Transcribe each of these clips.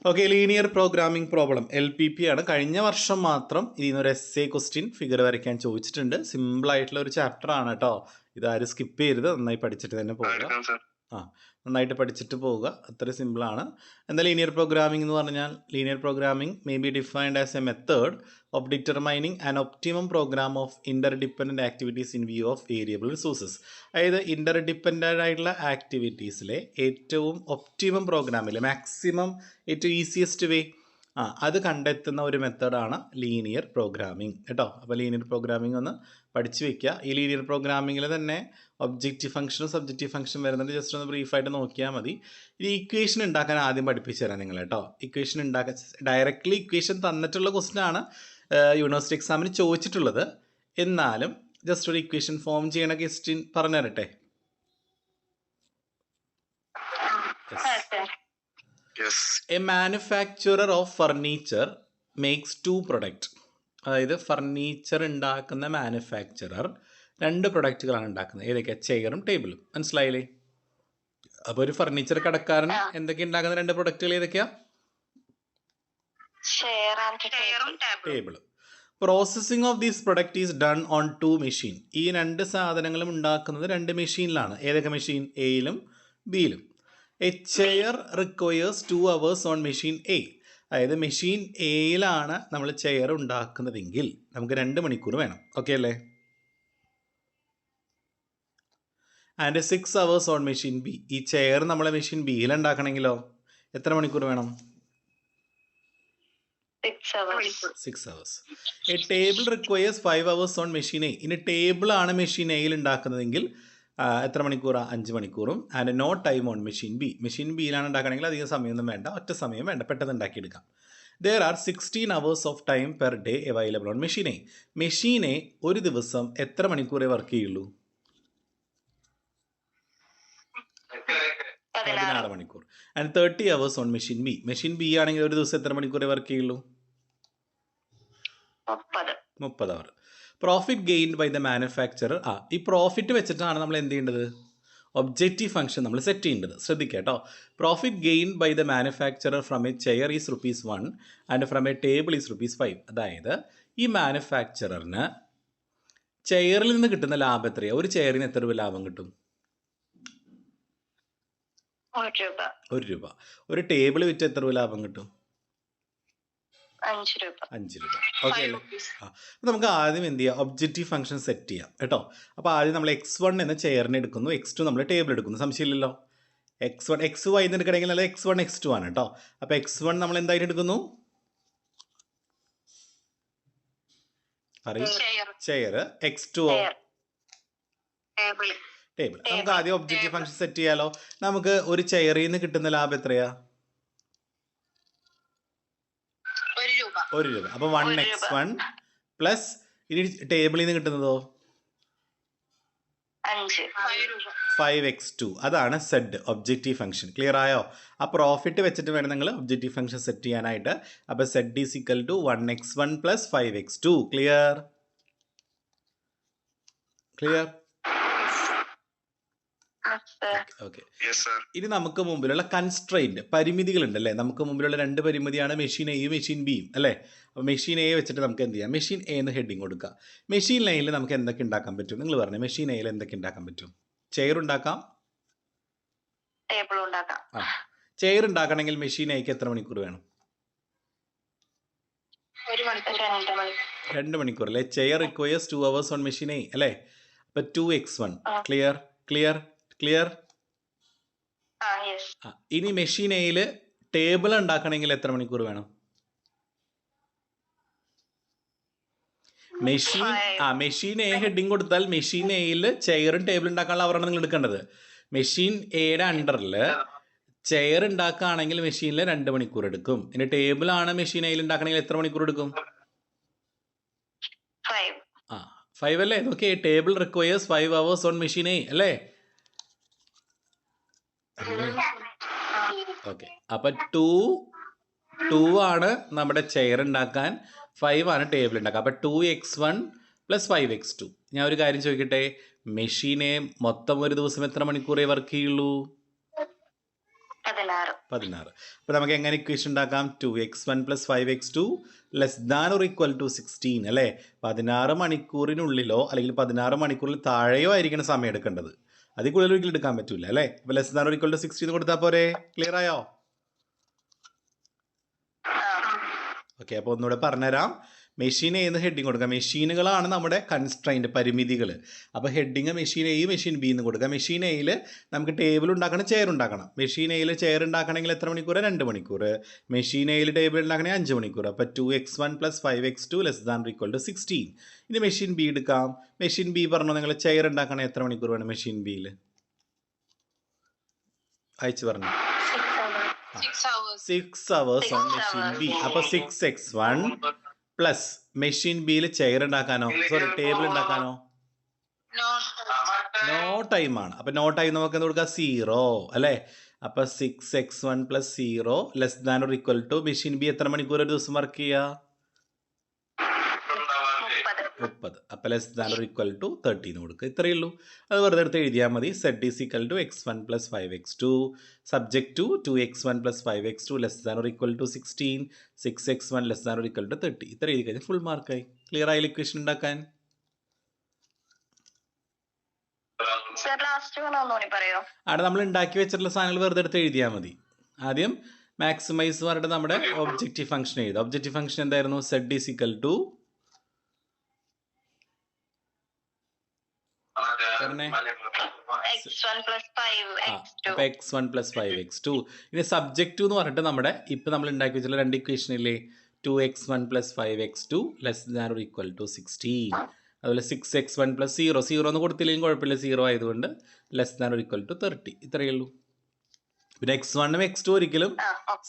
Okay, linear programming problem LPP ആണ്. കഴിഞ്ഞ വർഷം മാത്രം ഇതിനൊരു essay ക്വസ്റ്റ്യൻ ഫിഗർ വരയ്ക്കാൻ ചോദിച്ചിട്ടുണ്ട്. സിമ്പിൾ ആയിട്ടുള്ള ഒരു ചാപ്റ്റർ ആണ് കേട്ടോ. ഇതാരും സ്കിപ്പ് ചെയ്യരുത്, നന്നായി പഠിച്ചിട്ട് തന്നെ പോവുക. നന്നായിട്ട് പഠിച്ചിട്ട് പോവുക, അത്ര സിമ്പിളാണ്. എന്താ ലീനിയർ പ്രോഗ്രാമിംഗ് എന്ന് പറഞ്ഞാൽ? Linear programming may be defined as a method of determining an optimum programme of interdependent activities in view of variable resources. അതായത് ഇൻ്റർഡിപ്പെൻഡൻ്റ് ആയിട്ടുള്ള ആക്ടിവിറ്റീസിലെ ഏറ്റവും ഒപ്റ്റിമം പ്രോഗ്രാമിലെ മാക്സിമം ഏറ്റവും ഈസിയസ്റ്റ് വേ അത് കണ്ടെത്തുന്ന ഒരു മെത്തേഡാണ് ലീനിയർ പ്രോഗ്രാമിംഗ് കേട്ടോ. അപ്പോൾ ലീനിയർ പ്രോഗ്രാമിംഗ് ഒന്ന് പഠിച്ചു വെക്കുക. ഈ ലീനിയർ പ്രോഗ്രാമിങ്ങിൽ തന്നെ ഒബ്ജക്റ്റീവ് ഫംഗ്ഷനും സബ്ജക്റ്റീവ് ഫംഗ്ഷൻ വരുന്നുണ്ട്. ജസ്റ്റ് ഒന്ന് ബ്രീഫായിട്ട് നോക്കിയാൽ മതി. ഈ ഇക്വേഷൻ ഉണ്ടാക്കാൻ ആദ്യം പഠിപ്പിച്ചു തരാം നിങ്ങൾ കേട്ടോ. ഇക്വേഷൻ ഉണ്ടാക്കാൻ ഡയറക്റ്റ്ലി ഇക്വേഷൻ തന്നിട്ടുള്ള ക്വസ്റ്റ്യൻ ആണ് യൂണിവേഴ്സിറ്റി എക്സാമിന് ചോദിച്ചിട്ടുള്ളത്. എന്നാലും ജസ്റ്റ് ഒരു ഇക്വേഷൻ ഫോം ചെയ്യണ ക്വസ്റ്റ്യൻ പറഞ്ഞു തരട്ടെ. A manufacturer of furniture makes 2 product. അതായത് ഫർണിച്ചർ ഉണ്ടാക്കുന്ന മാനുഫാക്ചറർ 2 പ്രൊഡക്റ്റുകളാണ് ഉണ്ടാക്കുന്നത്. ഏതൊക്കെയാണ്? ചെയറും ടേബിളും. മനസ്സിലായില്ലേ? അപ്പോൾ ഒരു ഫർണിച്ചർ കടക്കാരൻ എന്തൊക്കെ ഉണ്ടാക്കുന്ന 2 പ്രൊഡക്റ്റുകൾ ഏതൊക്കെയാ? Table. Processing of these product is done on 2 machine. ഈ 2 സാധനങ്ങളും ഉണ്ടാക്കുന്നത് 2 മെഷീനിലാണ്. ഏതൊക്കെ മെഷീൻ? എയിലും ബിയിലും. A chair requires 2 hours on machine A. അതായത് മെഷീൻ എയിലാണ് നമ്മൾ ചെയർ ഉണ്ടാക്കുന്നതെങ്കിൽ നമുക്ക് 2 മണിക്കൂർ വേണം. ഓക്കെ അല്ലേ? And 6 hours on machine B. ഈ ചെയർ നമ്മളെ മെഷീൻ ബിയിൽ ഉണ്ടാക്കണമെങ്കിലോ എത്ര മണിക്കൂർ വേണം? 6 hours. A table requires 5 hours on machine A. ഇനി ടേബിളാണ് മെഷീൻ എയിൽ ഉണ്ടാക്കുന്നതെങ്കിൽ എത്ര മണിക്കൂറാണ്? 5 മണിക്കൂറും. And no time on machine B. Machine ബിയിലാണ് ഉണ്ടാക്കണമെങ്കിൽ അധികം സമയമൊന്നും വേണ്ട, ഒറ്റ സമയം വേണ്ട, പെട്ടെന്ന് ഉണ്ടാക്കിയെടുക്കാം. There are 16 hours of time per day available on machine A. Machine A ഒരു ദിവസം എത്ര മണിക്കൂറേ വർക്ക് ചെയ്യുള്ളൂ? 16 മണിക്കൂർ. And 30 hours on machine B. Machine B ആണെങ്കിൽ ഒരു ദിവസം എത്ര മണിക്കൂറേ വർക്ക് ചെയ്യുള്ളൂ? 30 hour. Profit gained by the manufacturer. ഈ പ്രോഫിറ്റ് വെച്ചിട്ടാണ് നമ്മൾ എന്ത് ചെയ്യേണ്ടത്? ഒബ്ജക്റ്റീവ് ഫംഗ്ഷൻ നമ്മൾ സെറ്റ് ചെയ്യേണ്ടത്. ശ്രദ്ധിക്കുക കേട്ടോ. Profit gained by the manufacturer from a chair is ₹1 and from a table is ₹5. അതായത് ഈ മാനുഫാക്ചററിന് ചെയറിൽ നിന്ന് കിട്ടുന്ന ലാഭം എത്രയാണ്? ഒരു ചെയറിന് എത്ര രൂപ ലാഭം കിട്ടും? ₹1. ഒരു ടേബിൾ വിറ്റ് എത്ര രൂപ ലാഭം കിട്ടും? 5 രൂപ. ഓക്കെ അല്ലേ? നമുക്ക് ആദ്യം എന്ത് ചെയ്യാം? ഒബ്ജക്റ്റീവ് ഫംഗ്ഷൻ സെറ്റ് ചെയ്യാം കേട്ടോ. അപ്പോൾ ആദ്യം നമ്മൾ x1 എന്ന ചെയറിനെ എടുക്കുന്നു, x2 നമ്മൾ ടേബിൾ എടുക്കുന്നു. സംശയമില്ലല്ലോ. x1 xy എന്ന് എടുക്കണമെങ്കിൽ അല്ല x1 x2 ആണ് കേട്ടോ. അപ്പോൾ x1 നമ്മൾ എന്തായിട്ട് എടുക്കുന്നു? ചെയർ. x2 table. നമുക്ക് ആദ്യം ഒബ്ജക്റ്റീവ് ഫംഗ്ഷൻ സെറ്റ് ചെയ്യാലോ. നമുക്ക് ഒരു ചെയറിൽ നിന്ന് കിട്ടുന്ന ലാഭം എത്രയാ? ₹1. അപ്പോൾ 1x1 പ്ലസ് ഇനി ടേബിളിൽ നിന്ന് കിട്ടുന്നതോ 5x2. അതാണ് സെഡ് ഒബ്ജക്റ്റീവ് ഫംഗ്ഷൻ. ക്ലിയർ ആയോ? ആ പ്രോഫിറ്റ് വെച്ചിട്ട് വേണം നിങ്ങൾ ഒബ്ജക്റ്റീവ് ഫംഗ്ഷൻ സെറ്റ് ചെയ്യാനായിട്ട്. അപ്പോൾ Z is equal to 1x1 plus 5x2. Clear? Okay. ഇനി നമുക്ക് മുമ്പിലുള്ള കൺസ്ട്രെയിൻറ്റ്, പരിമിതികളുണ്ടല്ലേ? നമുക്ക് മുമ്പിലുള്ള 2 പരിമിതിയാണ് മെഷീൻ എയും മെഷീൻ ബിയും അല്ലേ? അപ്പോൾ മെഷീൻ എ വെച്ചിട്ട് നമുക്ക് എന്ത് ചെയ്യാം? മെഷീൻ എ എന്ന് ഹെഡിങ് കൊടുക്കുക. മെഷീൻ എയിൽ നമുക്ക് എന്തൊക്കെ ഉണ്ടാക്കാൻ പറ്റും? നിങ്ങൾ പറഞ്ഞു. മെഷീൻ എയിൽ എന്തൊക്കെ ഉണ്ടാക്കാൻ പറ്റും? ചെയർ ഉണ്ടാക്കാം, ചെയർ ഉണ്ടാക്കണമെങ്കിൽ മെഷീൻ എക്ക് എത്ര മണിക്കൂർ വേണം? 2 മണിക്കൂർ അല്ലേ? Chair requires 2 hours on machine A അല്ലേ? അപ്പോൾ 2x1. ക്ലിയർ? ഇനി മെഷീൻ എയിൽ ടേബിൾ ഉണ്ടാക്കണമെങ്കിൽ എത്ര മണിക്കൂർ വേണം? മെഷീൻ എ ഹെഡിങ് കൊടുത്താൽ മെഷീൻ എയിൽ ചെയറും ടേബിൾ ഉണ്ടാക്കാനുള്ള അവരാണ് നിങ്ങൾ എടുക്കേണ്ടത്. മെഷീൻ എയുടെ അണ്ടറിൽ ചെയർ ഉണ്ടാക്കുകയാണെങ്കിൽ മെഷീനിൽ 2 മണിക്കൂർ എടുക്കും. ഇനി ടേബിൾ ആണ് മെഷീൻ എയിൽ ഉണ്ടാക്കണമെങ്കിൽ എത്ര മണിക്കൂർ എടുക്കും? 5 അല്ലേ? Okay. Table requires 5 hours on machine A അല്ലേ? ഓക്കെ. അപ്പം 2 ആണ് നമ്മുടെ ചെയർ ഉണ്ടാക്കാൻ, 5 ആണ് ടേബിൾ ഉണ്ടാക്കുക. അപ്പം 2x1 പ്ലസ് 5x2. ഞാൻ ഒരു കാര്യം ചോദിക്കട്ടെ, മെഷീനെ മൊത്തം ഒരു ദിവസം എത്ര മണിക്കൂറേ വർക്ക് ചെയ്യുള്ളൂ? 16. അപ്പോൾ നമുക്ക് എങ്ങനെ ഇക്വേഷൻ ഉണ്ടാക്കാം? 2x1 + 5x2 < 16 അല്ലേ? 16 മണിക്കൂറിനുള്ളിലോ അല്ലെങ്കിൽ 16 മണിക്കൂറിൽ താഴെയോ ആയിരിക്കണം സമയം എടുക്കേണ്ടത്. അതിൽ കൂടുതൽ ഒരിക്കലും എടുക്കാൻ പറ്റില്ല അല്ലേ? അപ്പോൾ < 16 കൊടുത്താൽ പോരെ? ക്ലിയർ ആയോ? ഓക്കെ, അപ്പോൾ ഒന്നുകൂടെ പറഞ്ഞുതരാം. മെഷീൻ എന്ന് ഹെഡിങ് കൊടുക്കാം. മെഷീനുകളാണ് നമ്മുടെ കൺസ്ട്രെയിൻറ്റ്, പരിമിതികൾ. അപ്പോൾ heading machine A machine B എന്ന് കൊടുക്കുക. മെഷീൻ എയിൽ നമുക്ക് ടേബിൾ ഉണ്ടാക്കണം, ചെയർ ഉണ്ടാക്കണം. മെഷീൻ എയിൽ ചെയർ ഉണ്ടാക്കണമെങ്കിൽ എത്ര മണിക്കൂർ? 2 മണിക്കൂർ. മെഷീൻ എയിൽ ടേബിൾ ഉണ്ടാക്കണമെങ്കിൽ 5 മണിക്കൂർ. അപ്പോൾ 2x1 + 5x2 < 16. ഇനി മെഷീൻ ബി എടുക്കാം. മെഷീൻ ബി പറഞ്ഞു, നിങ്ങൾ ചെയർ ഉണ്ടാക്കണമെങ്കിൽ എത്ര മണിക്കൂർ വേണം മെഷീൻ ബിയിൽ? അയച്ചു പറഞ്ഞു. 6 hours on മെഷീൻ ബി. അപ്പോൾ 6x1 പ്ലസ് മെഷീൻ ബിയിൽ ചെയർ ഉണ്ടാക്കാനോ, സോറി ടേബിൾ ഉണ്ടാക്കാനോ നോ ടൈം ആണ്. അപ്പോൾ നോ ടൈം നമുക്ക് എന്ത് കൊടുക്കാം? 0 അല്ലേ? അപ്പോൾ 6x1 + 0 < മെഷീൻ ബി എത്ര മണിക്കൂർ ഒരു ദിവസം വർക്ക് ചെയ്യുക? 30. അപ്പോൾ < 30 എന്ന് കൊടുക്കുക. ഇത്രയേ ഉള്ളൂ. അത് വെറുതെ എടുത്ത് എഴുതിയാൽ മതി. z = x1 + 5x2 subject to 2x1 + 5x2 < 16 6x1 < 30. ഇത്ര എഴുതി കഴിഞ്ഞാൽ ഫുൾ മാർക്കായി. ക്ലിയർ ആയി ഇക്വേഷൻ ഉണ്ടാക്കാൻ? അവിടെ നമ്മൾ ഉണ്ടാക്കി വെച്ചിട്ടുള്ള സാധനങ്ങൾ വെറുതെ എടുത്ത് എഴുതിയാൽ മതി. ആദ്യം മാക്സിമൈസ് പറഞ്ഞിട്ട് നമ്മുടെ ഒബ്ജക്റ്റീവ് ഫംഗ്ഷൻ എഴുതുക. ഒബ്ജക്റ്റീവ് ഫംഗ്ഷൻ എന്തായിരുന്നു? z = x1 + 5x2. ഇനി സബ്ജക്റ്റ് എന്ന് പറഞ്ഞിട്ട് നമ്മുടെ ഇപ്പം നമ്മൾ ഉണ്ടാക്കി വെച്ചിട്ടുള്ള 2 ഇക്വേഷൻ ഇല്ലേ? 2x1 + 5x2 < 16. അതുപോലെ 6x1 + 0 എന്ന് കൊടുത്തില്ലെങ്കിൽ കുഴപ്പമില്ല, 0 ആയതുകൊണ്ട് < 30. ഇത്രയേ ഉള്ളൂ. പിന്നെ x1 ഉം x2 ഒരിക്കലും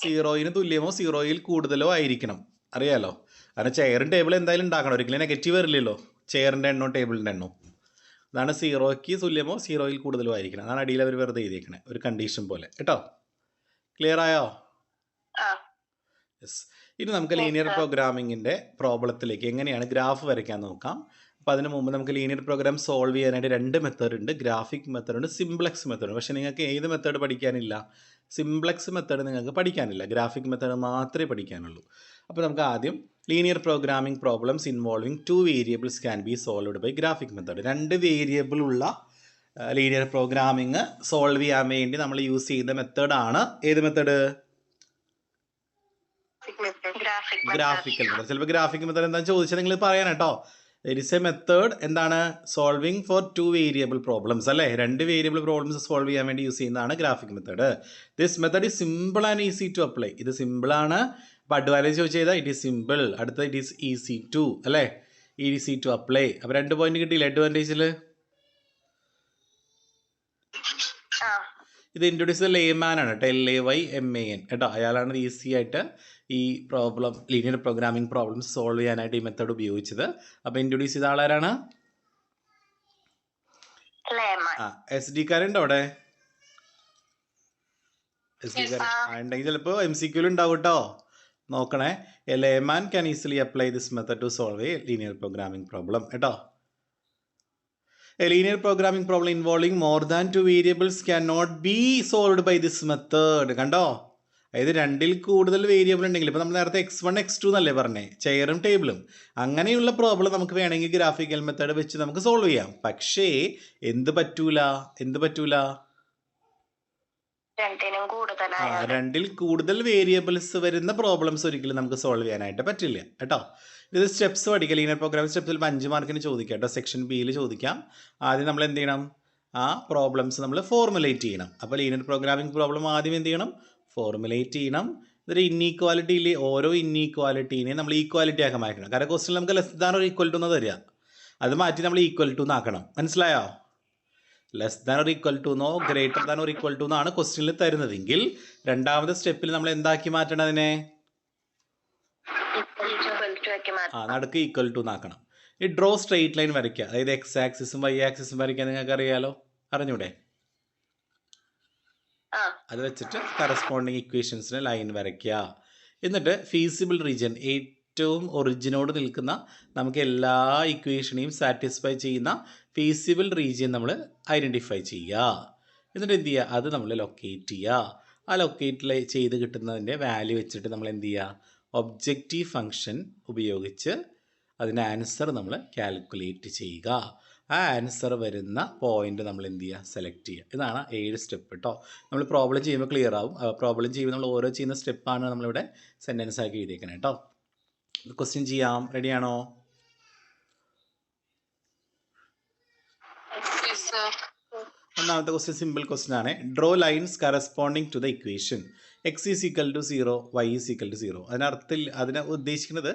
0 തുല്യമോ 0 കൂടുതലോ ആയിരിക്കണം, അറിയാലോ. കാരണം ചെയറും ടേബിൾ എന്തായാലും ഉണ്ടാക്കണം, ഒരിക്കലും നെഗറ്റീവ് വരില്ലല്ലോ ചെയറിൻ്റെ എണ്ണോ ടേബിളിൻ്റെ എണ്ണോ. അതാണ് 0ക്ക് തുല്യമോ 0 കൂടുതലോ ആയിരിക്കണം. അതാണ് അടിയിൽ അവർ വെറുതെ എഴുതിയേക്കണേ, ഒരു കണ്ടീഷൻ പോലെ കേട്ടോ. ക്ലിയർ ആയോ? യെസ്. ഇനി നമുക്ക് ലീനിയർ പ്രോഗ്രാമിങ്ങിൻ്റെ പ്രോബ്ലത്തിലേക്ക് എങ്ങനെയാണ് ഗ്രാഫ് വരയ്ക്കാൻ നോക്കാം. അപ്പോൾ അതിന് മുമ്പ് നമുക്ക് ലീനിയർ പ്രോഗ്രാം സോൾവ് ചെയ്യാനായിട്ട് 2 മെത്തേഡ് ഉണ്ട്. ഗ്രാഫിക് മെത്തേഡ് ഉണ്ട്, സിംപ്ലക്സ് മെത്തേഡ് ഉണ്ട്. പക്ഷേ നിങ്ങൾക്ക് ഏത് മെത്തേഡ് പഠിക്കാനില്ല? സിംപ്ലക്സ് മെത്തേഡ് നിങ്ങൾക്ക് പഠിക്കാനില്ല, ഗ്രാഫിക് മെത്തേഡ് മാത്രമേ പഠിക്കാനുള്ളൂ. അപ്പോൾ നമുക്ക് ആദ്യം linear programming problems involving 2 variables can be solved by graphic method. 2 variable ഉള്ള ലീനിയർ പ്രോഗ്രാമിംഗ് സോൾവ് ചെയ്യാൻ വേണ്ടി നമ്മൾ യൂസ് ചെയ്ത മെത്തേഡാണ് ഏത് മെത്തേഡ്? Graphical method. ചിലപ്പോൾ ഗ്രാഫിക് മെത്തേഡ് എന്താണെന്ന് ചോദിച്ചാൽ നിങ്ങൾ പറയാൻ കേട്ടോ. ഇറ്റ് ഇസ് എ മെത്തേഡ് എന്താണ്? സോൾവിങ് ഫോർ 2 വേരിയബിൾ പ്രോബ്ലംസ് അല്ലേ? 2 വേരിയബിൾ പ്രോബ്ലംസ് സോൾവ് ചെയ്യാൻ വേണ്ടി യൂസ് ചെയ്യുന്നതാണ് graphic method. This method is simple and easy to apply. ഇത് സിമ്പിളാണ്. അപ്പോൾ അഡ്വാൻറ്റേജ് ചോദിച്ചു ചെയ്താൽ ഇറ്റ് ഈസ് സിമ്പിൾ, അടുത്ത ഇറ്റ് ഈസ് ഈസി ടു അല്ലേ? Easy to apply. അപ്പോൾ 2 പോയിന്റ് കിട്ടിയില്ല അഡ്വാൻറ്റേജിൽ. ഇത് ഇൻട്രൊഡ്യൂസ് ലേമാൻ ആണ് കേട്ടോ, LAYMAN കേട്ടോ. അയാളാണ് ഈസി ആയിട്ട് ഈ problem linear programming problems solve ചെയ്യാനായിട്ട് ഈ മെത്തേഡ് ഉപയോഗിച്ചത്. അപ്പോൾ ഇൻട്രൊഡ്യൂസ് ചെയ്ത ആളാരാണ്? SD കാരുണ്ടോ അവിടെ? SD ഉണ്ടെങ്കിൽ ചിലപ്പോൾ MCQ ഉണ്ടാവും കേട്ടോ, നോക്കണേ. A layman can easily apply this method to solve a linear programming problem കേട്ടോ. A linear programming problem involving more than 2 variables cannot be solved by this method. കണ്ടോ? അതായത് 2ൽ കൂടുതൽ വേരിയബിൾ ഉണ്ടെങ്കിൽ, ഇപ്പോൾ നമ്മൾ നേരത്തെ x1 x2 എന്നല്ലേ പറഞ്ഞേ, ചെയറും ടേബിളും, അങ്ങനെയുള്ള പ്രോബ്ലം നമുക്ക് വേണമെങ്കിൽ ഗ്രാഫിക്കൽ മെത്തേഡ് വെച്ച് നമുക്ക് സോൾവ് ചെയ്യാം. പക്ഷേ എന്ത് പറ്റൂല? 2ൽ കൂടുതൽ വേരിയബിൾസ് വരുന്ന പ്രോബ്ലംസ് ഒരിക്കലും നമുക്ക് സോൾവ് ചെയ്യാനായിട്ട് പറ്റില്ല കേട്ടോ. ഇത് സ്റ്റെപ്സ് പഠിക്കാം. ലീനിയർ പ്രോഗ്രാമിംഗ് സ്റ്റെപ്സിൽ 5 മാർക്കിന് ചോദിക്കാം കേട്ടോ. സെക്ഷൻ ബിയിൽ ചോദിക്കാം. ആദ്യം നമ്മൾ എന്ത് ചെയ്യണം? ആ പ്രോബ്ലംസ് നമ്മൾ ഫോർമുലേറ്റ് ചെയ്യണം. അപ്പോൾ ലീനിയർ പ്രോഗ്രാമിംഗ് പ്രോബ്ലം ആദ്യം എന്ത് ചെയ്യണം? ഫോർമുലേറ്റ് ചെയ്യണം. ഇതൊരു ഇന്നീക്വാലിറ്റിയിൽ ഓരോ ഇന്നീക്വാലിറ്റീനെ നമ്മൾ ഈക്വാലിറ്റി ആക്കാൻ മാറ്റണം. കാരണം ക്വസ്റ്റ്യൻ നമുക്ക് <= എന്ന് തരിക, അത് മാറ്റി നമ്മൾ = എന്നാക്കണം. മനസ്സിലായോ? <= എന്നാണ് ക്വസ്റ്റ്യനിൽ തരുന്നതെങ്കിൽ രണ്ടാമത്തെ സ്റ്റെപ്പിൽ നമ്മൾ എന്താക്കി മാറ്റണം? അതിനെ നടുക്ക് = എന്നാക്കണം. ഈ ഡ്രോ സ്ട്രെയിറ്റ് ലൈൻ വരയ്ക്കുക, അതായത് x ആക്സിസും y ആക്സിസും വരയ്ക്കാൻ നിങ്ങൾക്ക് അറിയാലോ, അറിഞ്ഞൂടെ? അത് വെച്ചിട്ട് കറസ്പോണ്ടിങ് ഇക്വേഷൻസിന് ലൈൻ വരയ്ക്കുക. എന്നിട്ട് ഫീസിബിൾ റീജിയൻ, ഏറ്റവും ഒറിജിനോട് നിൽക്കുന്ന നമുക്ക് എല്ലാ ഇക്വേഷനെയും സാറ്റിസ്ഫൈ ചെയ്യുന്ന ഫീസിബിൾ റീജിയൻ നമ്മൾ ഐഡൻറ്റിഫൈ ചെയ്യുക. എന്നിട്ട് എന്ത് ചെയ്യുക? അത് നമ്മൾ ലൊക്കേറ്റ് ചെയ്യുക. ആ ലൊക്കേറ്റ് ചെയ്ത് കിട്ടുന്നതിൻ്റെ വാല്യൂ വെച്ചിട്ട് നമ്മൾ എന്ത് ചെയ്യുക, ഒബ്ജക്റ്റീവ് ഫങ്ഷൻ ഉപയോഗിച്ച് അതിൻ്റെ ആൻസർ നമ്മൾ കാൽക്കുലേറ്റ് ചെയ്യുക. ആ ആൻസർ വരുന്ന പോയിന്റ് നമ്മൾ എന്ത് ചെയ്യുക, സെലക്ട് ചെയ്യുക. ഇതാണ് 7 സ്റ്റെപ്പ് കേട്ടോ. നമ്മൾ പ്രോബ്ലം ചെയ്യുമ്പോൾ ക്ലിയർ ആവും. പ്രോബ്ലം ചെയ്യുമ്പോൾ നമ്മൾ ഓരോ ചെയ്യുന്ന സ്റ്റെപ്പാണ് നമ്മളിവിടെ സെൻറ്റൻസ് ആക്കി എഴുതിയേക്കണം കേട്ടോ. ക്വസ്റ്റ്യൻ ചെയ്യാം. റെഡിയാണോ? ഒന്നാമത്തെ ക്വസ്റ്റ്യൻ സിമ്പിൾ ക്വസ്റ്റ്യൻ ആണ്. Draw lines corresponding to the equation X is equal to 0 Y is equal to 0. അതിനെ ഉദ്ദേശിക്കുന്നത്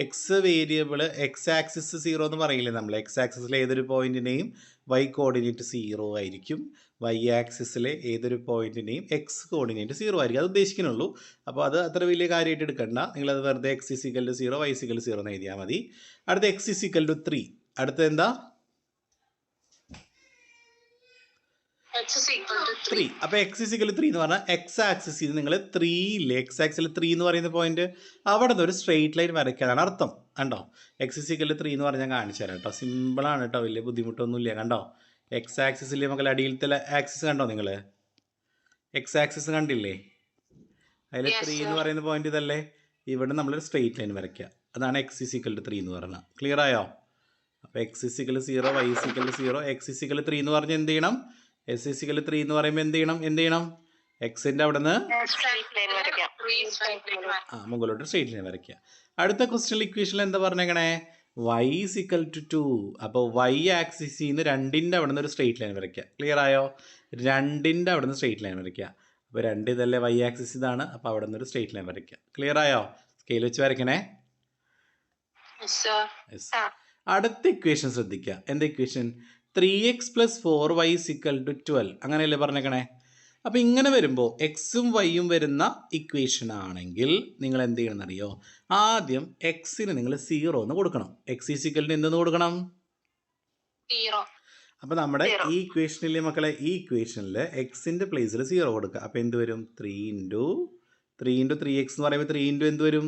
എക്സ് വേരിയബിൾ എക്സ് ആക്സിസ് 0 എന്ന് പറയില്ലേ നമ്മൾ. എക്സ് ആക്സിസിലെ ഏതൊരു പോയിന്റിനെയും വൈ കോർഡിനേറ്റ് 0 ആയിരിക്കും, വൈ ആക്സിസിലെ ഏതൊരു പോയിന്റിനെയും എക്സ് കോർഡിനേറ്റ് 0 ആയിരിക്കും. അത് ഉദ്ദേശിക്കുന്നുള്ളൂ. അപ്പോൾ അത് അത്ര വലിയ കാര്യമായിട്ട് എടുക്കണ്ട. നിങ്ങളത് വെറുതെ X is equal to 0 Y is equal to 0 എന്ന് എഴുതിയാൽ മതി. അടുത്ത എക്സ് ഈസ് ഈക്വൽ ടു 3. അടുത്ത എന്താ, 3. അപ്പോൾ എക്സ് ഈക്വൽ 3 എന്ന് പറഞ്ഞാൽ എക്സ് ആക്സിസ് ഇത് നിങ്ങൾ 3 ഇല്ലേ, എക്സ് ആക്സിൽ 3 എന്ന് പറയുന്ന പോയിന്റ് അവിടെ നിന്ന് ഒരു സ്ട്രെയിറ്റ് ലൈൻ വരയ്ക്കാനാണ് അർത്ഥം. കണ്ടോ, എക്സ് ഈക്വൽ 3 എന്ന് പറഞ്ഞാൽ ഞാൻ കാണിച്ചു തരാം കേട്ടോ. സിമ്പിളാണ് കേട്ടോ, വലിയ ബുദ്ധിമുട്ടൊന്നുമില്ല. കണ്ടോ, എക്സ് ആക്സിസിൽ മക്കൾ അടിയിലത്തെ ആക്സിസ് കണ്ടോ നിങ്ങൾ, എക്സ് ആക്സിസ് കണ്ടില്ലേ, അതിൽ 3 എന്ന് പറയുന്ന പോയിന്റ് ഇതല്ലേ. ഇവിടെ നമ്മളൊരു സ്ട്രെയിറ്റ് ലൈൻ വരയ്ക്കുക. അതാണ് എക്സ് ഈക്വൽ 3 എന്ന് പറഞ്ഞാൽ. ക്ലിയർ ആയോ? അപ്പോൾ X equal 0 Y equal 0, X equal 3 എന്ന് പറഞ്ഞാൽ എന്ത് ചെയ്യണം, എസ് ഈക്വൽ 3 എന്ന് പറയുമ്പോൾ എന്ത് ചെയ്യണം, എക്സിൻ്റെ അവിടെ നിന്ന് മുകളിലോട്ട് സ്ട്രെയിറ്റ് ലൈൻ വരയ്ക്കുക. അടുത്ത ക്വസ്റ്റ്യൻ ഇക്വേഷനിൽ എന്താ പറഞ്ഞേക്കണേ, വൈ ഈക്വൽ ടു 2. അപ്പോൾ വൈ ആക്സിസിൽ നിന്ന് 2ൻ്റെ അവിടെ നിന്ന് ഒരു സ്ട്രെയിറ്റ് ലൈൻ വരയ്ക്കുക. ക്ലിയർ ആയോ? 2ൻ്റെ അവിടെ നിന്ന് സ്ട്രെയിറ്റ് ലൈൻ വരയ്ക്കുക. അപ്പോൾ 2 ഇതല്ലേ, വൈ ആക്സിസ് ഇതാണ്. അപ്പോൾ അവിടെ നിന്ന് ഒരു സ്ട്രെയിറ്റ് ലൈൻ വരയ്ക്കുക. ക്ലിയർ ആയോ? സ്കെയിൽ വെച്ച് വരയ്ക്കണേ. അടുത്ത ഇക്വേഷൻ ശ്രദ്ധിക്കുക. എന്താ ഇക്വേഷൻ, 3x + 4y = 12. അങ്ങനെയല്ലേ പറഞ്ഞേക്കണേ. അപ്പോൾ ഇങ്ങനെ വരുമ്പോൾ എക്സും വൈയും വരുന്ന ഇക്വേഷൻ ആണെങ്കിൽ നിങ്ങൾ എന്ത് ചെയ്യണം എന്നറിയോ, ആദ്യം എക്സിന് നിങ്ങൾ 0 എന്ന് കൊടുക്കണം. എക്സ് ഈക്വലിന് എന്തെന്ന് കൊടുക്കണം, 0. അപ്പോൾ നമ്മുടെ ഈ ഇക്വേഷനിലെ മക്കളെ, ഈ ഇക്വേഷനിൽ എക്സിൻ്റെ പ്ലേസിൽ 0 കൊടുക്കുക. അപ്പോൾ എന്ത് വരും, 3 × 3x എന്ന് പറയുമ്പോൾ 3 × എന്ത് വരും,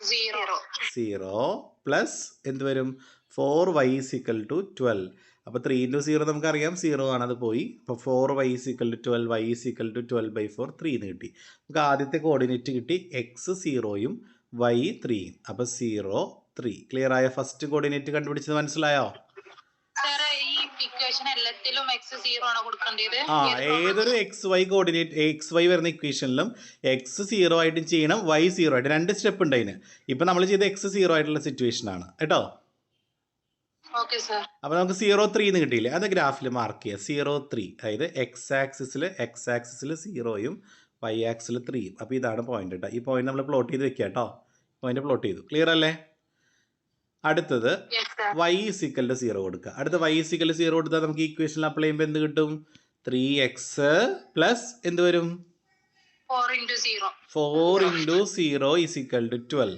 0 പ്ലസ് എന്ത് വരും, 4y = 12. അപ്പോൾ 3 × 0 നമുക്കറിയാം 0 ആണ്, അത് പോയി. അപ്പോൾ 4y = 12, y = 12/4, 3 എന്ന് കിട്ടി. നമുക്ക് ആദ്യത്തെ കോർഡിനേറ്റ് കിട്ടി, എക്സ് 0യും വൈ 3യും. അപ്പോൾ 0 3. ക്ലിയർ ആയ? ഫസ്റ്റ് കോർഡിനേറ്റ് കണ്ടുപിടിച്ചത് മനസ്സിലായോ? ഏതൊരു X Y coordinate X Y വരുന്ന ഇക്വേഷനിലും എക്സ് 0 ആയിട്ടും ചെയ്യണം, വൈ 0 ആയിട്ട്. 2 സ്റ്റെപ്പ് ഉണ്ട് അതിന്. ഇപ്പം നമ്മൾ ചെയ്ത എക്സ് 0 ആയിട്ടുള്ള സിറ്റുവേഷൻ ആണ് കേട്ടോ. അപ്പോൾ നമുക്ക് 0 3 എന്ന് കിട്ടിയില്ലേ, അത് ഗ്രാഫിൽ മാർക്ക് ചെയ്യുക. 0 3, അതായത് എക്സ് ആക്സിസിൽ 0യും വൈ ആക്സിൽ 3യും. അപ്പോൾ ഇതാണ് പോയിന്റ് കേട്ടോ. ഈ പോയിന്റ് നമ്മൾ പ്ലോട്ട് ചെയ്ത് വെക്കുക കേട്ടോ. പോയിന്റ് പ്ലോട്ട് ചെയ്തു. ക്ലിയർ അല്ലേ? അടുത്തത് y = 0 കൊടുക്കുക. അടുത്ത y = 0 കൊടുത്താൽ നമുക്ക് ഇക്വേഷനിൽ അപ്ലൈ ചെയ്യുമ്പോൾ എന്ത് കിട്ടും, 3x പ്ലസ് എന്ത് വരും, 4 × 0 = 12.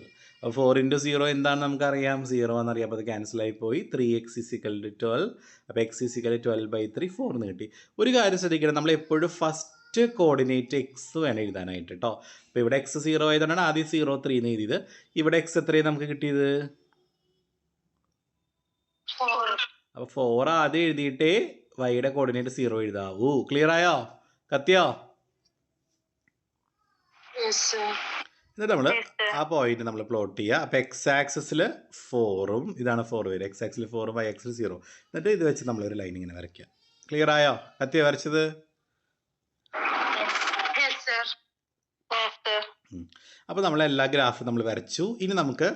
4 × 0 എന്താണെന്ന് നമുക്കറിയാം, 0 എന്നറിയാം. അപ്പോൾ അത് ക്യാൻസലായി പോയി. 3x = 12. അപ്പോൾ x = 12/3, 4 എന്ന് കിട്ടി. ഒരു കാര്യം ശ്രദ്ധിക്കണം, നമ്മൾ എപ്പോഴും ഫസ്റ്റ് കോർഡിനേറ്റ് എക്സ് വേണം എഴുതാനായിട്ട് കേട്ടോ. അപ്പോൾ ഇവിടെ x 0 ആയതുകൊണ്ടാണ് ആദ്യം 0 3 എന്ന് എഴുതിയത്. ഇവിടെ x എത്രയാണ് നമുക്ക് കിട്ടിയത്, 4. അപ്പോൾ 4 ആദ്യം എഴുതിയിട്ടേ വൈയുടെ കോർഡിനേറ്റ് 0 എഴുതാവൂ. ക്ലിയർ ആയോ? കത്തിയോ? എന്നിട്ട് നമ്മൾ ആ പോയിന്റ് നമ്മൾ പ്ലോട്ട് ചെയ്യുക. അപ്പോൾ എക്സ് ആക്സിസിൽ 4ഉം ഇതാണ് 4 വരും, എക്സ് ആക്സിൽ 4ഉം വൈ ആക്സിൽ 0. എന്നിട്ട് ഇത് വെച്ച് നമ്മളൊരു ലൈൻ ഇങ്ങനെ വരയ്ക്കുക. ക്ലിയർ ആയോ? കത്തിയോ വരച്ചത്? അപ്പോൾ നമ്മൾ എല്ലാ ഗ്രാഫും നമ്മൾ വരച്ചു. ഇനി നമുക്ക്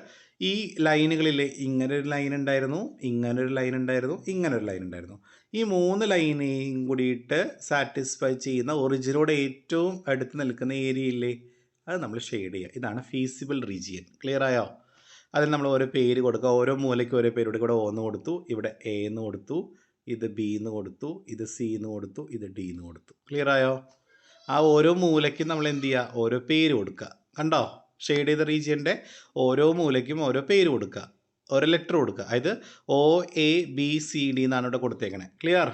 ഈ ലൈനുകളിൽ ഇങ്ങനൊരു ലൈൻ ഉണ്ടായിരുന്നു, ഇങ്ങനൊരു ലൈൻ ഉണ്ടായിരുന്നു, ഇങ്ങനൊരു ലൈൻ ഉണ്ടായിരുന്നു. ഈ 3 ലൈനെയും കൂടിയിട്ട് സാറ്റിസ്ഫൈ ചെയ്യുന്ന ഒറിജിനോട് ഏറ്റവും അടുത്ത് നിൽക്കുന്ന ഏരിയ ഇല്ലേ, അത് നമ്മൾ ഷെയ്ഡ് ചെയ്യുക. ഇതാണ് ഫീസിബിൾ റീജിയൻ. ക്ലിയർ ആയോ? അതിൽ നമ്മൾ ഓരോ പേര് കൊടുക്കുക. ഓരോ മൂലയ്ക്ക് ഓരോ പേര് കൊടുക്കുക. ഇവിടെ O എന്ന് കൊടുത്തു, ഇവിടെ A എന്ന് കൊടുത്തു, ഇത് B എന്ന് കൊടുത്തു, ഇത് C എന്ന് കൊടുത്തു, ഇത് D എന്ന് കൊടുത്തു. ക്ലിയർ ആയോ? ആ ഓരോ മൂലയ്ക്കും നമ്മൾ എന്ത് ചെയ്യുക, ഓരോ പേര് കൊടുക്കുക. കണ്ടോ, ഷെയ്ഡ് ചെയ്ത റീജിയൻ്റെ ഓരോ മൂലയ്ക്കും ഓരോ പേര് കൊടുക്കുക, ഓരോ ലെറ്റർ കൊടുക്കുക. അതായത് OABCD എന്നാണ് ഇവിടെ കൊടുത്തേക്കണേ. ക്ലിയർ?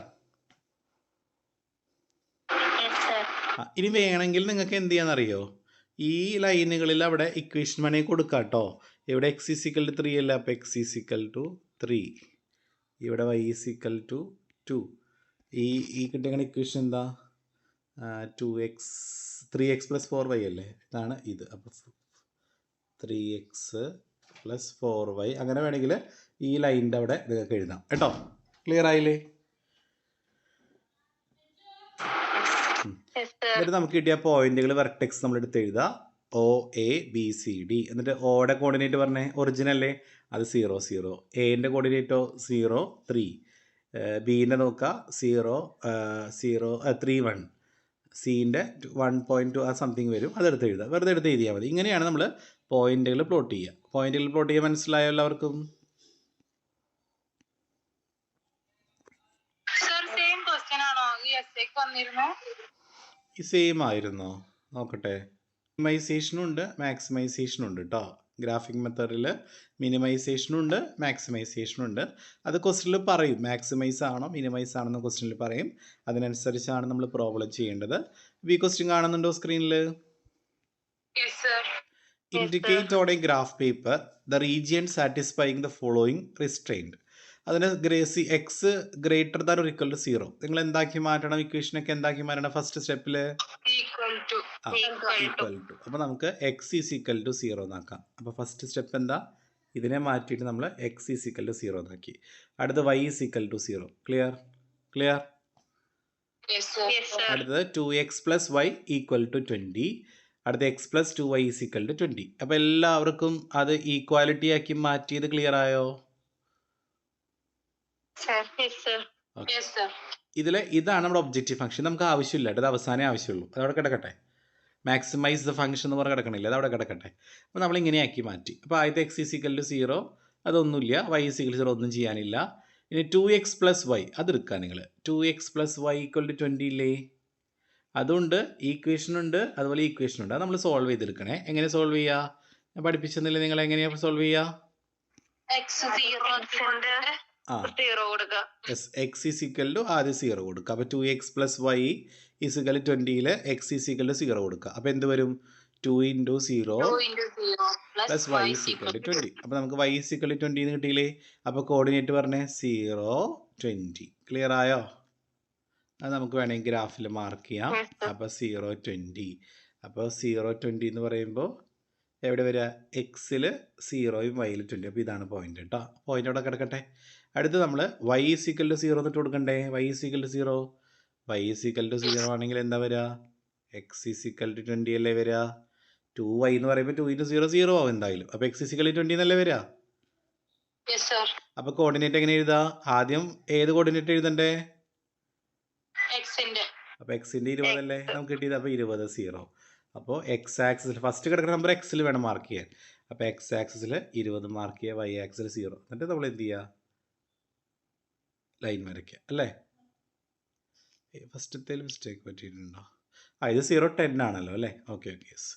ഇനി വേണമെങ്കിൽ നിങ്ങൾക്ക് എന്ത് ചെയ്യാന്നറിയോ, ഈ ലൈനുകളിൽ അവിടെ ഇക്വേഷൻ വേണമെങ്കിൽ കൊടുക്കുക കേട്ടോ. ഇവിടെ x = 3 അല്ല, അപ്പോൾ x = 3. ഇവിടെ y = 2. ഈ കിട്ടിയ ഇക്വേഷൻ എന്താ, 2x 3x + 4y അല്ലേ, ഇതാണ് ഇത്. അപ്പോൾ 3x + 4y അങ്ങനെ വേണമെങ്കിൽ ഈ ലൈനിൻ്റെ അവിടെ നിങ്ങൾക്ക് എഴുതാം കേട്ടോ. ക്ലിയർ ആയില്ലേ? എന്നിട്ട് നമുക്ക് കിട്ടിയ പോയിന്റുകൾ വെർട്ടെക്സ് നമ്മൾ എടുത്ത് എഴുതാം. OABCD. എന്നിട്ട് ഓയുടെ കോർഡിനേറ്റ് പറഞ്ഞേ ഒറിജിനൽ അല്ലേ, അത് 0 0. എൻ്റെ കോർഡിനേറ്റോ 0 3. ബീൻ്റെ നോക്കുക 0 0 3 1. സീൻ്റെ 1.2 ആ സംതിങ് വരും, അതെടുത്ത് എഴുതുക. വെറുതെ എടുത്ത് എഴുതിയാൽ മതി. ഇങ്ങനെയാണ് നമ്മൾ പോയിന്റുകൾ പ്ലോട്ട് ചെയ്യുക. പോയിന്റുകൾ പ്ലോട്ട് ചെയ്യാൻ മനസ്സിലായോ എല്ലാവർക്കും? ഈ സെയിം ആയിരുന്നോ? നോക്കട്ടെ. മിനിമൈസേഷനും ഉണ്ട് മാക്സിമൈസേഷനും ഉണ്ട് കേട്ടോ. ഗ്രാഫിക് മെത്തേഡിൽ മിനിമൈസേഷനും ഉണ്ട് മാക്സിമൈസേഷനും ഉണ്ട്. അത് ക്വസ്റ്റ്യനിൽ പറയും, മാക്സിമൈസ് ആണോ മിനിമൈസ് ആണെന്ന് ക്വസ്റ്റ്യനിൽ പറയും. അതിനനുസരിച്ചാണ് നമ്മൾ പ്രോബ്ലം ചെയ്യേണ്ടത്. ഈ ക്വസ്റ്റ്യൻ കാണുന്നുണ്ടോ സ്ക്രീനിൽ? Indicate on a graph paper the region satisfying the following restraint. അതിന് x greater than or equal to 0. നിങ്ങൾ എന്താക്കി മാറ്റണം? ഇക്വേഷനൊക്കെ എന്താക്കി മാറ്റണം? ഫസ്റ്റ് സ്റ്റെപ്പിൽ ഈക്വൽ ടു. അപ്പോൾ നമുക്ക് എക്സ് ഈസ് ഈക്വൽ ടു 0 എന്നാക്കാം. അപ്പോൾ ഫസ്റ്റ് സ്റ്റെപ്പ് എന്താ? ഇതിനെ മാറ്റിയിട്ട് നമ്മൾ എക്സ് ഈസ് ഈക്വൽ ടു 0 എന്നാക്കി. അടുത്ത് Y is equal to 0. Clear? അടുത്തത് 2x + y = 20. അടുത്ത x + 2y = 20. അപ്പോൾ എല്ലാവർക്കും അത് ഈക്വാലിറ്റി ആക്കി മാറ്റിയത് ക്ലിയർ ആയോ? ഇതാണ് നമ്മുടെ ഒബ്ജക്റ്റീവ് ഫംഗ്ഷൻ. നമുക്ക് ആവശ്യമില്ല, അത് അവസാനമേ ആവശ്യമുള്ളൂ. അതവിടെ കിടക്കട്ടെ. മാക്സിമൈസ് ദ ഫംഗ്ഷൻ എന്ന് പറഞ്ഞാൽ കിടക്കണില്ല, അത് അവിടെ കിടക്കട്ടെ. അപ്പോൾ നമ്മൾ ഇങ്ങനെയാക്കി മാറ്റി. അപ്പോൾ ആദ്യത്തെ x = 0 അതൊന്നുമില്ല, y = 0 ഒന്നും ചെയ്യാനില്ല. ഇനി 2x + y അതെടുക്കുക നിങ്ങൾ. 2x + y = 20 ഇല്ലേ? അതുകൊണ്ട് ഈക്വേഷനുണ്ട്, അതുപോലെ ഈക്വേഷനുണ്ട്. അത് നമ്മൾ സോൾവ് ചെയ്തെടുക്കണേ. എങ്ങനെ സോൾവ് ചെയ്യുക? ഞാൻ പഠിപ്പിച്ചെന്നില്ല, നിങ്ങൾ എങ്ങനെയാണ് സോൾവ് ചെയ്യുക? Yes, X is equal to ആദ്യം 0 കൊടുക്കുക. അപ്പോൾ 2x + y = 20ൽ x = 0 കൊടുക്കുക. അപ്പോൾ എന്ത് വരും? 2 × 0 + y = 20. അപ്പോൾ നമുക്ക് y = 20 എന്ന് കിട്ടിയില്ലേ? അപ്പോൾ കോർഡിനേറ്റ് പറഞ്ഞേ 0 20. ക്ലിയർ ആയോ? അത് നമുക്ക് വേണമെങ്കിൽ ഗ്രാഫിൽ മാർക്ക് ചെയ്യാം. അപ്പോൾ 0 20. അപ്പോൾ 0 20 എന്ന് പറയുമ്പോൾ എവിടെ വരിക? എക്സിൽ 0യും വൈയിൽ 20. അപ്പോൾ ഇതാണ് പോയിന്റ് കേട്ടോ. പോയിന്റ് അവിടെ കിടക്കട്ടെ. അടുത്ത് നമ്മൾ y = 0 എന്നിട്ട് കൊടുക്കണ്ടേ? y = 0. y = 0 ആണെങ്കിൽ എന്താ വരിക? x = 20 അല്ലേ വരിക? 2y എന്ന് പറയുമ്പോൾ 2 × 0 0 ആവും എന്തായാലും. അപ്പോൾ x = 20 എന്നല്ലേ വരിക? അപ്പോൾ കോർഡിനേറ്റ് എങ്ങനെ എഴുതുക? ആദ്യം ഏത് കോർഡിനേറ്റ് എഴുതണ്ടേ? അപ്പോൾ എക്സിൻ്റെ 20 അല്ലേ നമുക്ക് കിട്ടിയത്. അപ്പോൾ 20 0. അപ്പോൾ എക്സ് ആക്സിൽ ഫസ്റ്റ് കിടക്കുന്ന നമ്പർ എക്സിൽ വേണം മാർക്ക് ചെയ്യാൻ. അപ്പോൾ എക്സ് ആക്സിൽ 20 മാർക്ക് ചെയ്യുക, വൈ ആക്സിൽ 0. എന്നിട്ട് നമ്മൾ എന്ത് ചെയ്യുക? ലൈൻ വരയ്ക്കുക അല്ലേ? ഫസ്റ്റത്തെ മിസ്റ്റേക്ക് പറ്റിയിട്ടുണ്ടോ? ഇത് 0 10 ആണല്ലോ അല്ലേ? ഓക്കെ യെസ്,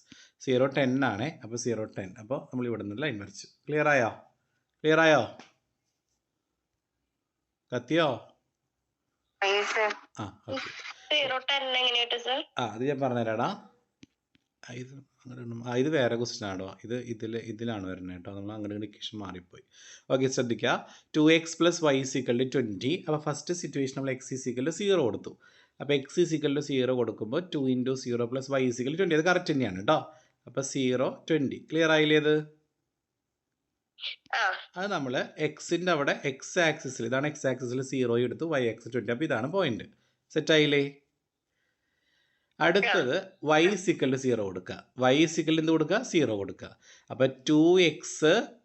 0 10 ആണ്. അപ്പോൾ 0 10. അപ്പോൾ നമ്മൾ ഇവിടെ നിന്ന് ലൈൻ വരച്ചു. ക്ലിയർ ആയോ? കത്തിയോ? ഓക്കെ. അത് ഞാൻ പറഞ്ഞുതരാടാ. ഇത് വേറെ ക്വസ്റ്റ്യൻ ആണോ? ഇതിലാണ് വരുന്നത് കേട്ടോ. നമ്മൾ അങ്ങനെ ഇക്വേഷൻ മാറിപ്പോയി. ഓക്കെ, ശ്രദ്ധിക്കുക. 2x + y = 20. അപ്പോൾ ഫസ്റ്റ് സിറ്റുവേഷൻ നമ്മൾ x = 0 കൊടുത്തു. അപ്പോൾ x = 0 കൊടുക്കുമ്പോൾ 2 × 0 + y = 20. അത് കറക്റ്റ് തന്നെയാണ് കേട്ടോ. അപ്പോൾ 0 20. ക്ലിയർ ആയില്ലേ? അത് നമ്മൾ എക്സിൻ്റെ അവിടെ എക്സ് ആക്സിസിൽ, ഇതാണ് എക്സ് ആക്സിസിൽ 0 എടുത്തു, y ആക്സിസ് 20. അപ്പോൾ ഇതാണ് പോയിന്റ്. സെറ്റായില്ലേ? അടുത്തത് y = 0 കൊടുക്കുക. y = എന്ത് കൊടുക്കുക? 0 കൊടുക്കുക. അപ്പോൾ 2x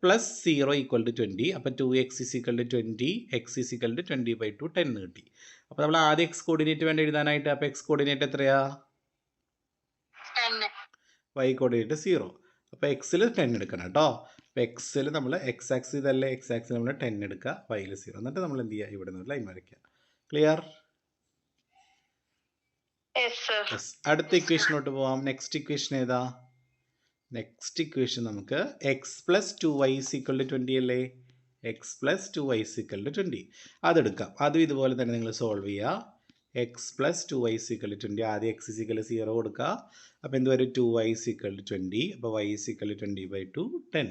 + 0 = 20. അപ്പോൾ 2x = 20, x = 20/2 10 കിട്ടി. അപ്പോൾ നമ്മൾ ആദ്യം എക്സ് കോർഡിനേറ്റ് വേണ്ട എഴുതാനായിട്ട്. അപ്പോൾ എക്സ് കോർഡിനേറ്റ് എത്രയാ? 10. y coordinate 0. അപ്പോൾ എക്സിൽ 10 എടുക്കണം കേട്ടോ. അപ്പോൾ എക്സിൽ നമ്മൾ എക്സ് ആക്സിസ് ഇതല്ലേ, എക്സ് ആക്സിൽ നമ്മൾ 10 എടുക്കുക, വൈയിൽ 0. എന്നിട്ട് നമ്മൾ എന്ത് ചെയ്യുക? ഇവിടെ നിന്ന് ലൈൻ വരയ്ക്കുക. ക്ലിയർ? അടുത്ത ഇക്വേഷനോട്ട് പോവാം. നെക്സ്റ്റ് ഇക്വേഷൻ ഏതാ? നെക്സ്റ്റ് ഇക്വേഷൻ നമുക്ക് x + 2y = 20 അല്ലേ? x + 2y = 20. അതെടുക്കാം. അതും ഇതുപോലെ തന്നെ നിങ്ങൾ സോൾവ് ചെയ്യുക. x + 2y = 20. ആദ്യം x = 0 കൊടുക്കുക. അപ്പോൾ എന്ത് വരും? 2y = 20. അപ്പോൾ y = 20/2 10.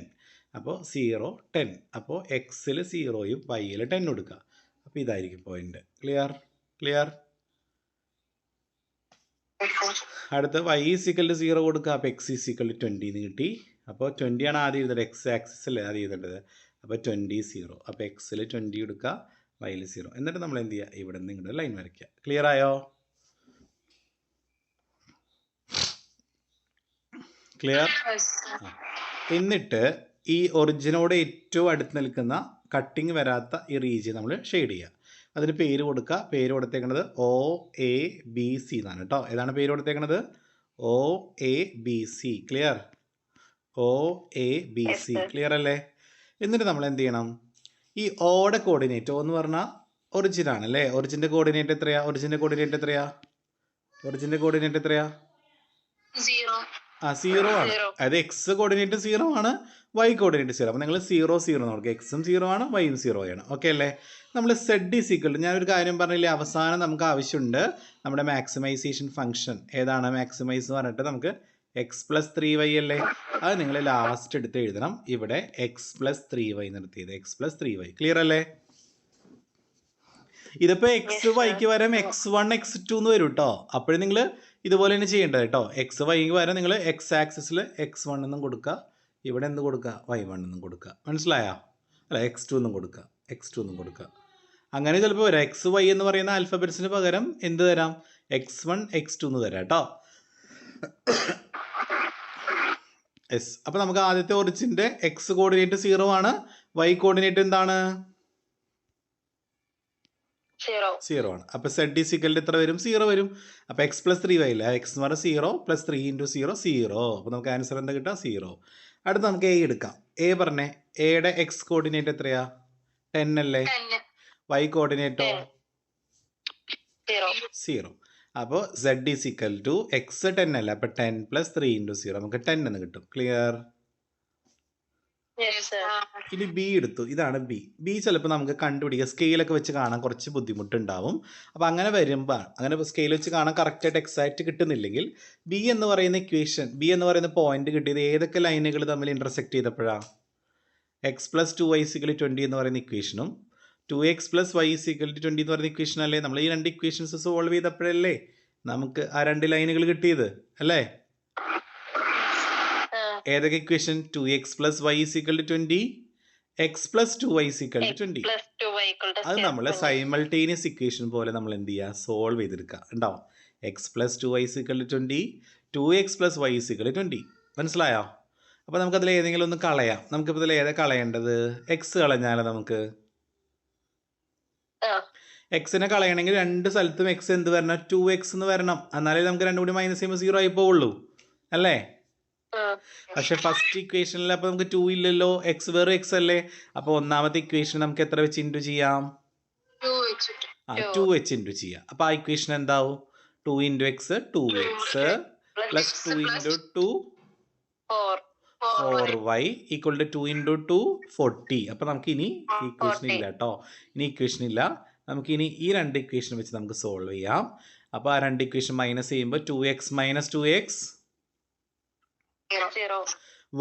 അപ്പോൾ 0 10. അപ്പോൾ എക്സിൽ 0യും വൈയിൽ 10 കൊടുക്കുക. അപ്പോൾ ഇതായിരിക്കും പോയിന്റ്. ക്ലിയർ? അടുത്ത y ഈക്വൽ ടു 0 കൊടുക്കുക. അപ്പോൾ x ഈക്വൽ ടു 20 എന്ന് കിട്ടി. അപ്പോൾ 20 ആണ് ആദ്യം എഴുതേണ്ടത്, എക്സ് ആക്സിസല്ലേ ആദ്യം എഴുതേണ്ടത്. അപ്പോൾ 20 0. അപ്പോൾ എക്സിൽ 20 എടുക്കുക, വൈയിൽ 0. എന്നിട്ട് നമ്മൾ എന്ത് ചെയ്യുക, ഇവിടെ നിന്ന് ഇങ്ങോട്ട് ലൈൻ വരയ്ക്കുക. ക്ലിയർ ആയോ? ക്ലിയർ? എന്നിട്ട് ഈ ഒറിജിനോട് ഏറ്റവും അടുത്ത് നിൽക്കുന്ന കട്ടിങ് വരാത്ത ഈ റീജിയൻ നമ്മൾ ഷെയ്ഡ് ചെയ്യുക. അതിന് പേര് കൊടുക്കുക. പേര് കൊടുത്തേക്കുന്നത് OABC എന്നാണ് കേട്ടോ. ഏതാണ് പേര് കൊടുത്തേക്കുന്നത്? OABC. ക്ലിയർ? OABC. ക്ലിയർ അല്ലേ? എന്നിട്ട് നമ്മൾ എന്ത് ചെയ്യണം, ഈ ഓടെ കോർഡിനേറ്റ്, എന്ന് പറഞ്ഞാൽ ഒറിജിൻ ആണ് അല്ലേ. ഒറിജിൻ്റെ കോർഡിനേറ്റ് എത്രയാ? ഒറിജിൻ്റെ കോർഡിനേറ്റ് എത്രയാ? 0 ആണ്. അതായത് എക്സ് കോർഡിനേറ്റ് 0 ആണ്, വൈ കോർഡിനേറ്റ് 0. അപ്പോൾ നിങ്ങൾ 0 0 നോക്കുക. എക്സും 0 ആണ്, വൈയും 0 ആണ്. ഓക്കെ അല്ലേ? നമ്മൾ സെഡ് ഈസ് ഈക്വൽ ടു, ഞാനൊരു കാര്യം പറഞ്ഞില്ലേ, അവസാനം നമുക്ക് ആവശ്യമുണ്ട് നമ്മുടെ മാക്സിമൈസേഷൻ ഫംഗ്ഷൻ. ഏതാണ് മാക്സിമൈസ് എന്ന് പറഞ്ഞിട്ട് നമുക്ക് x+3y അല്ലേ. അത് നിങ്ങൾ ലാസ്റ്റ് എടുത്ത് എഴുതണം. ഇവിടെ x+3y നിർത്തിയത്, x+3y. ക്ലിയർ അല്ലേ? ഇതിപ്പോൾ എക്സ് വൈക്ക് പകരം x1 x2 എന്ന് വരും കേട്ടോ. അപ്പോഴും നിങ്ങൾ ഇതുപോലെ തന്നെ ചെയ്യേണ്ടത് കേട്ടോ. എക്സ് വൈക്ക് പകരം നിങ്ങൾ എക്സ് ആക്സിസിൽ x1 എന്നും കൊടുക്കുക, ഇവിടെ എന്ത് കൊടുക്കുക, y1 എന്നും കൊടുക്കുക. മനസ്സിലായോ? അല്ല, x2 എന്നും കൊടുക്കുക, x2 എന്നും കൊടുക്കുക. അങ്ങനെ ചിലപ്പോൾ വരാം. എക്സ് വൈ എന്ന് പറയുന്ന ആൽഫബറ്റ്സിന് പകരം എന്ത് തരാം, x1 x2 എന്ന് തരാം കേട്ടോ. യെസ്. അപ്പോൾ നമുക്ക് ആദ്യത്തെ ഒറിജിൻ്റെ എക്സ് കോർഡിനേറ്റ് 0 ആണ്, വൈ കോർഡിനേറ്റ് എന്താണ്? 0 ആണ്. അപ്പോൾ സെഡ് ഈസ് ഈക്വൽ ടു എത്ര വരും? 0 വരും. അപ്പോൾ x+3y അല്ലേ, x എന്ന് പറഞ്ഞാൽ 0 + 3 × 0 0. അപ്പോൾ നമുക്ക് ആൻസർ എന്താ കിട്ടുക? 0. അടുത്ത് നമുക്ക് എ എടുക്കാം. എ പറഞ്ഞേ, എയുടെ എക്സ് കോർഡിനേറ്റ് എത്രയാ? 10 അല്ലേ. വൈ കോർഡിനേറ്റോ 0. അപ്പോൾ z is equal to X 10 അല്ലേ, അപ്പോൾ 10 + 3 × 0 നമുക്ക് 10 എന്ന് കിട്ടും. ക്ലിയർ? ഇനി ബി എടുത്തു. ഇതാണ് ബി. ബി ചിലപ്പോൾ നമുക്ക് കണ്ടുപിടിക്കുക, സ്കെയിലൊക്കെ വെച്ച് കാണാൻ കുറച്ച് ബുദ്ധിമുട്ടുണ്ടാവും. അപ്പോൾ അങ്ങനെ വരുമ്പോൾ, അങ്ങനെ സ്കെയിൽ വെച്ച് കാണാൻ കറക്റ്റായിട്ട് എക്സാക്റ്റ് കിട്ടുന്നില്ലെങ്കിൽ, ബി എന്ന് പറയുന്ന ഇക്വേഷൻ, ബി എന്ന് പറയുന്ന പോയിന്റ് കിട്ടിയത് ഏതൊക്കെ ലൈനുകൾ തമ്മിൽ ഇൻ്റർസെക്ട് ചെയ്തപ്പോഴാണ്? x+2y = 20 എന്ന് പറയുന്ന ഇക്വേഷനും 2x + y = 20 എന്ന് പറയുന്ന ഇക്വേഷൻ അല്ലേ. നമ്മൾ ഈ രണ്ട് ഇക്വേഷൻസ് സോൾവ് ചെയ്തപ്പോഴല്ലേ നമുക്ക് ആ രണ്ട് ലൈനുകൾ കിട്ടിയത് അല്ലേ? ഏതൊക്കെ equation? 2x + y = 20, x + 2y = 20. അത് നമ്മൾ സൈമൾട്ടേനിയസ് ഇക്വേഷൻ പോലെ നമ്മൾ എന്ത് ചെയ്യുക, സോൾവ് ചെയ്തെടുക്കുക. ഉണ്ടാവും x + 2y = 20, 2x + y = 20. മനസ്സിലായോ? അപ്പോൾ നമുക്കതിൽ ഏതെങ്കിലും ഒന്ന് കളയാം. നമുക്കിപ്പോൾ ഇതിൽ ഏതാ കളയേണ്ടത്? എക്സ് കളഞ്ഞാലോ നമുക്ക്? എക്സിനെ കളയണമെങ്കിൽ രണ്ട് സ്ഥലത്തും എക്സ് എന്ത് വരണം? 2x എന്ന് വരണം. എന്നാലേ നമുക്ക് രണ്ടും കൂടി മൈനസ് ചെയ്യുമ്പോൾ 0 ആയി പോവുള്ളൂ അല്ലേ? പക്ഷെ ഫസ്റ്റ് ഇക്വേഷനിൽ അപ്പോൾ നമുക്ക് 2 ഇല്ലല്ലോ, എക്സ് വേറെ എക്സ് അല്ലേ. അപ്പോൾ ഒന്നാമത്തെ ഇക്വേഷൻ നമുക്ക് എത്ര വെച്ച് ഇൻറ്റു ചെയ്യാം? 2h ഇൻറ്റു ചെയ്യാം. അപ്പോൾ ആ ഇക്വേഷൻ എന്താവും? 2 × x 2x + 2 × 2 4y = 2 × 2 40. അപ്പോൾ നമുക്ക് ഇനി ഇക്വേഷൻ ഇല്ല കേട്ടോ. ഇനി ഇക്വേഷൻ ഇല്ല. നമുക്കിനി ഈ രണ്ട് ഇക്വേഷൻ വെച്ച് നമുക്ക് സോൾവ് ചെയ്യാം. അപ്പോൾ ആ രണ്ട് ഇക്വേഷൻ മൈനസ് ചെയ്യുമ്പോൾ 2x - 2x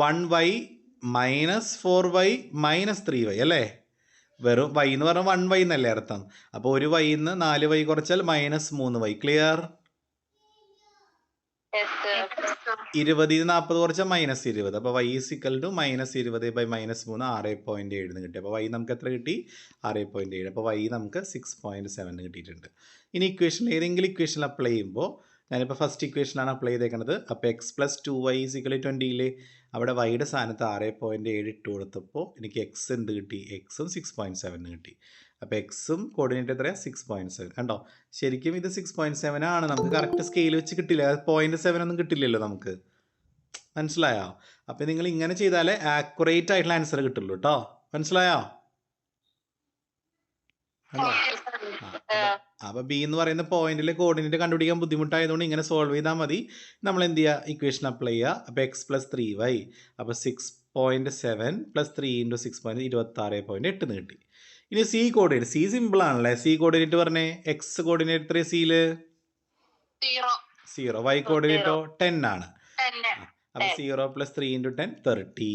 1y - 4y - 3y അല്ലേ. വെറും y എന്ന് പറഞ്ഞാൽ 1y എന്നല്ലേ അർത്ഥം. അപ്പോൾ ഒരു y നിന്ന് 4y കുറച്ചാൽ -3y. ക്ലിയർ? 20 ന് 40 കുറച്ചാൽ -20. അപ്പോൾ y = -20/-3 6.7 എന്ന് കിട്ടി. അപ്പോൾ y നമുക്ക് എത്ര കിട്ടി? 6.7. അപ്പോൾ y നമുക്ക് 6.7 കിട്ടിയിട്ടുണ്ട്. ഇനി ഇക്വേഷൻ ഏതെങ്കിലും ഇക്വേഷൻ അപ്ലൈ ചെയ്യുമ്പോൾ, ഞാനിപ്പോൾ ഫസ്റ്റ് ഇക്വേഷനാണ് അപ്ലൈ ചെയ്തേക്കുന്നത്. അപ്പോൾ x + 2y = 20 അവിടെ വൈയുടെ സ്ഥാനത്ത് 6.7 ഇട്ട് കൊടുത്തപ്പോൾ എനിക്ക് എക്സ് എന്ത് കിട്ടി? എക്സും 6.7 കിട്ടി. അപ്പോൾ എക്സും കോർഡിനേറ്റ് എത്രയാണ്? 6.7. കണ്ടോ, ശരിക്കും ഇത് 6.7 ആണ്. നമുക്ക് കറക്റ്റ് സ്കെയിൽ വെച്ച് കിട്ടില്ല, 0.7 ഒന്നും കിട്ടില്ലല്ലോ നമുക്ക്. മനസ്സിലായോ? അപ്പോൾ നിങ്ങൾ ഇങ്ങനെ ചെയ്താലേ ആക്യുറേറ്റ് ആയിട്ടുള്ള ആൻസർ കിട്ടുള്ളൂ കേട്ടോ. മനസ്സിലായോ? അപ്പോൾ ബി എന്ന് പറയുന്ന പോയിന്റിലെ കോർഡിനേറ്റ് കണ്ടുപിടിക്കാൻ ബുദ്ധിമുട്ടായതുകൊണ്ട് ഇങ്ങനെ സോൾവ് ചെയ്താൽ മതി. നമ്മൾ എന്ത് ചെയ്യുക? ഇക്വേഷൻ അപ്ലൈ ചെയ്യുക. അപ്പോൾ x + 3y, അപ്പോൾ 6.7 + 3 × 6 26.8 എന്ന് കിട്ടി. ഇനി സി കോർഡിനേറ്റ്, സി സിമ്പിൾ ആണല്ലേ. സി കോർഡിനേറ്റ് പറഞ്ഞേ, എക്സ് കോർഡിനേറ്റ് എത്ര? സിയിൽ 0, വൈ കോർഡിനേറ്റോ 10 ആണ്. അപ്പോൾ 0 + 3 × 10 30.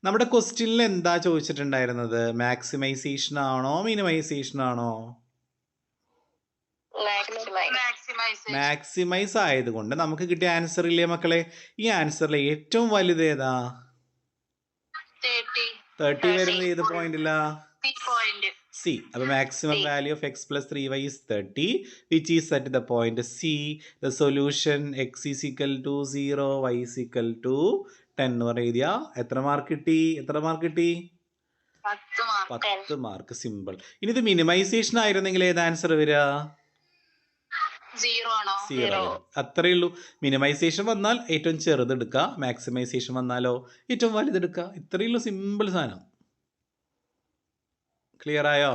നമ്മുടെ ക്വസ്റ്റ്യനിൽ എന്താ ചോദിച്ചിട്ടുണ്ടായിരുന്നത്? മാക്സിമൈസേഷൻ ആണോ മിനിമൈസേഷൻ ആണോ? മാക്സിമൈസ് ആയതുകൊണ്ട് നമുക്ക് കിട്ടിയ ആൻസർ ഇല്ലേ മക്കളെ? ഈ ആൻസറിൽ ഏറ്റവും വലുത് ഏതാ? 30 വരുന്നത് ഏത് പോയിന്റിലാ? C. അപ്പോൾ maximum value of x plus 3y is 30, which is at the point C. The solution x is equal to 0, y is equal to 10 എന്ന് പറയുക. എത്ര മാർക്ക് കിട്ടി? 10 മാർക്ക്. സിമ്പിൾ. ഇനി ഇത് മിനിമൈസേഷൻ ആയിരുന്നെങ്കിൽ ഏത് ആൻസർ വരിക? 0. അത്രയേ ഉള്ളൂ. മിനിമൈസേഷൻ വന്നാൽ ഏറ്റവും ചെറുതെടുക്കുക, മാക്സിമൈസേഷൻ വന്നാലോ ഏറ്റവും വലുതെടുക്കുക. ഇത്രയേ ഉള്ളൂ, സിമ്പിൾ സാധനം. ക്ലിയർ ആയോ?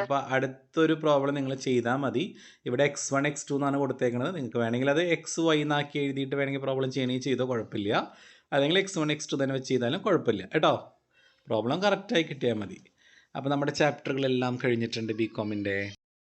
അപ്പൊ അടുത്തൊരു പ്രോബ്ലം നിങ്ങൾ ചെയ്താൽ മതി. ഇവിടെ x1 x2 എന്നാണ് കൊടുത്തേക്കുന്നത്. നിങ്ങൾക്ക് വേണമെങ്കിൽ അത് xy എന്നാക്കി എഴുതിയിട്ട് വേണമെങ്കിൽ പ്രോബ്ലം ചെയ്യണമെങ്കിൽ ചെയ്തോ, കുഴപ്പമില്ല. അല്ലെങ്കിൽ x1 x2 തന്നെ വെച്ച് ചെയ്താലും കുഴപ്പമില്ല കേട്ടോ. പ്രോബ്ലം കറക്റ്റായി കിട്ടിയാൽ മതി. അപ്പോൾ നമ്മുടെ ചാപ്റ്ററുകളെല്ലാം കഴിഞ്ഞിട്ടുണ്ട് ബികോമിൻ്റെ.